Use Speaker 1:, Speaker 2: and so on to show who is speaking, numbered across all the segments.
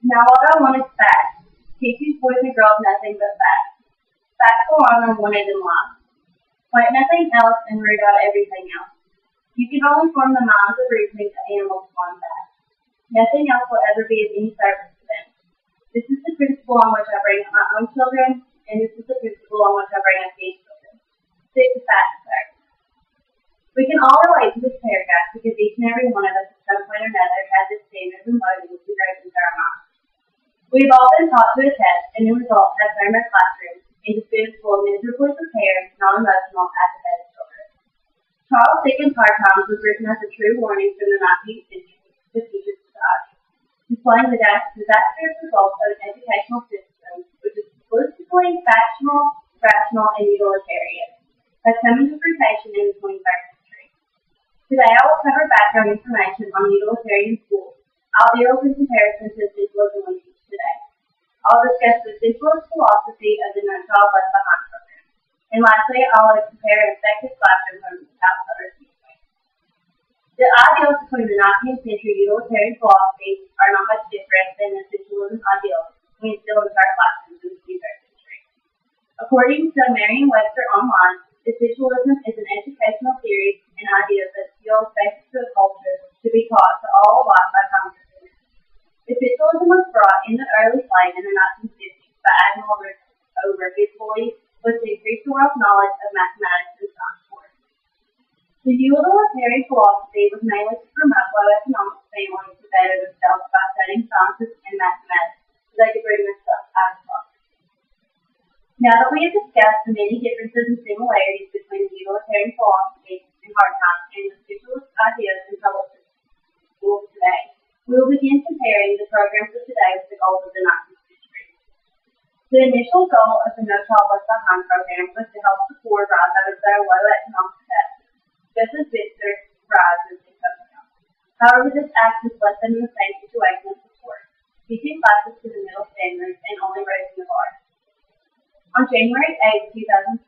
Speaker 1: Now what I want is facts. Teaching boys and girls nothing but facts. Facts alone are wanted in life. Plant nothing else and root out everything else. You can only form the minds of reasoning to animals one fact. Nothing else will ever be of any service to them. This is the principle on which I bring up my own children, and this is the principle on which I bring up these children. Stick to facts, sir. We can all relate to this paragraph because each and every one of us at some point or another has this standards and motives engraved into our minds. We've all been taught to a test, and the result has turned our classrooms into students full of miserably prepared, non-emotional, apathetic children. Charles Dickens' Hard Times was written as a true warning from the 19th century to teachers society, displaying the disastrous results of an educational system which is exclusively factional, rational, and utilitarian, has come into fruition in the 21st century. Today I will cover background information on utilitarian schools. I'll deal with comparison to essentialism we teach today. I'll discuss the essentialist philosophy of the No Child Left Behind program. And lastly, I'll compare an effective classroom from outsider's viewpoint. The ideals between the 19th century utilitarian philosophy are not much different than the essentialism ideals we instill into our classrooms in the 21st century. According to Merriam-Webster Online, essentialism is an educational theory and idea that skills basic to a culture to be taught to all alike by Congress. Essentialism was brought in the early slate in the 1950s by Admiral Rickover. His belief was to increase the world's knowledge of mathematics and science for it. The utilitarian philosophy was mainly to promote low economic families to better themselves by studying sciences and mathematics so they could bring themselves out of poverty. Now that we have discussed the many differences and similarities between the utilitarian philosophy and Hard Times and the essentialist ideas in public schools today, we will begin comparing the programs of today with the goals of the 19th century. The initial goal of the No Child Left Behind program was to help the poor rise out of their low economic status, just as Victor rises in Copenhagen. However, this act has left them in the same situation as before, teaching classes to the middle standards and only raising the bar. On January 8, 2012,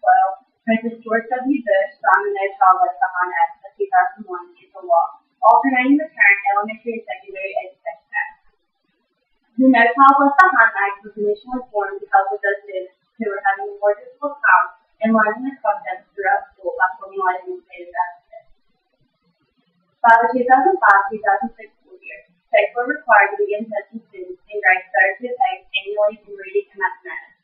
Speaker 1: President George W. Bush signed the No Child Left Behind Act of 2001 into law, alternating the current elementary and secondary education act. The No Child Left Behind Act was initially formed to help with those students who were having a more difficult time and learning the concepts throughout school by formulating and stated aspects. By the 2005-2006 school year, states were required to begin testing students in grades 3rd to 8th annually in reading and mathematics.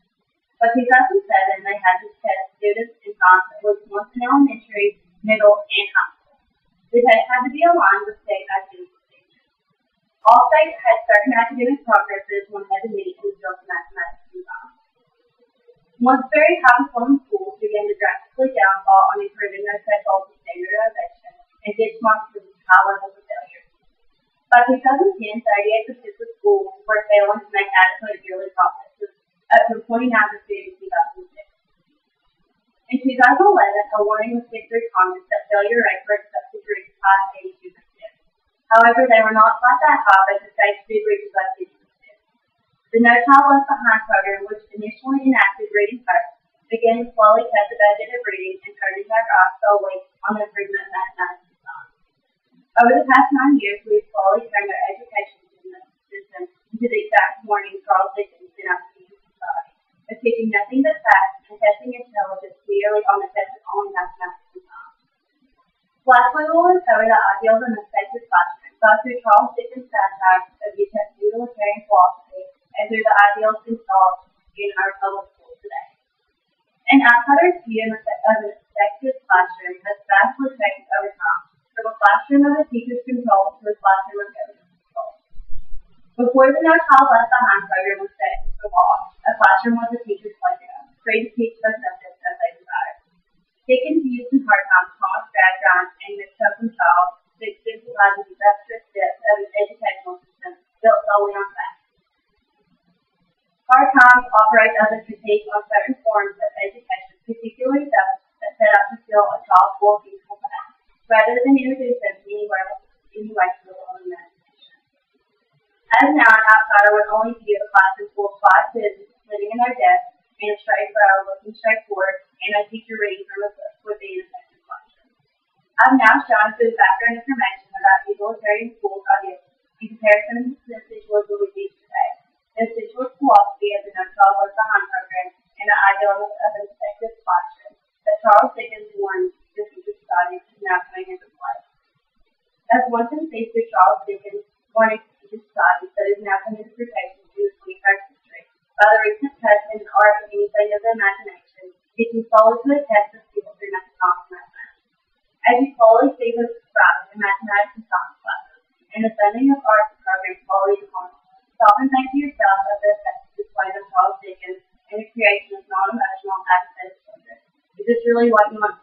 Speaker 1: By 2007, they had to test students in science at least once in elementary, middle, and high school. The test had to be aligned with state academic standards. All states had certain academic progresses one had to meet in the field of mathematics and science. Once very high-performing schools began to drastically downfall on improving their thresholds of standardization and benchmarks to high levels of failure. By 2010, 38% of schools were failing to make adequate yearly processes, up from 29% in 2006. In 2011, a warning was sent through Congress that failure rates were expected to reach as high as 82%. However, they were not quite that high, but the states did reach above 50%. The No Child Left Behind program, which initially enacted reading first, began to slowly cut the budget of reading and turning their eyes solely on the improvement of mathematics and science. Over the past 9 years, we have slowly turned our education system into the exact warning Charles Dickens sent out to teach society, of teaching nothing but facts and testing intelligence merely on the test of only mathematics and science. Lastly, we will uncover the ideals and effective classroom, both through Charles Dickens' satire of utilitarian philosophy and through the ideals installed in our public schools today. An outsider's view of an effective classroom has vastly changed over time, from a classroom of a teacher's control to a classroom of government control. Before the No Child Left Behind program was set into law, a classroom was a teacher's playground, free to teach those subjects as they desired. Dickens used in Hard Times Thomas Gradgrind and Miss Copeland Child to exemplify the disastrous depth of an educational system built solely on facts. Hard Times operates as a critique on certain forms of education, particularly those that set out to fill a child full of useful facts, rather than introduce them any way to the world of imagination. As now, an outsider would only view a classroom full of 5 students living in their desks and a straight row looking straight forward and a teacher reading from a book would be an effective classroom. I've now shown through the background information about utilitarian schools ideas in comparison to the essentialism we teach today. The essentialist philosophy of the No Child Left Behind program and the ideal of an effective classroom that Charles Dickens warned the future society is now coming into play. As one can see through Charles Dickens' warning to future society that is now coming into fruition in the 21st century, by the recent test in the art of anything of the imagination, it can slowly put a test of skill through economics and mathematics. As you slowly see the rise in mathematics and science classes, and the funding of arts programs slowly declines, stop and think to yourself of the effective displays of Charles Dickens and the creation of non-emotional, apathetic children. Is this really what you want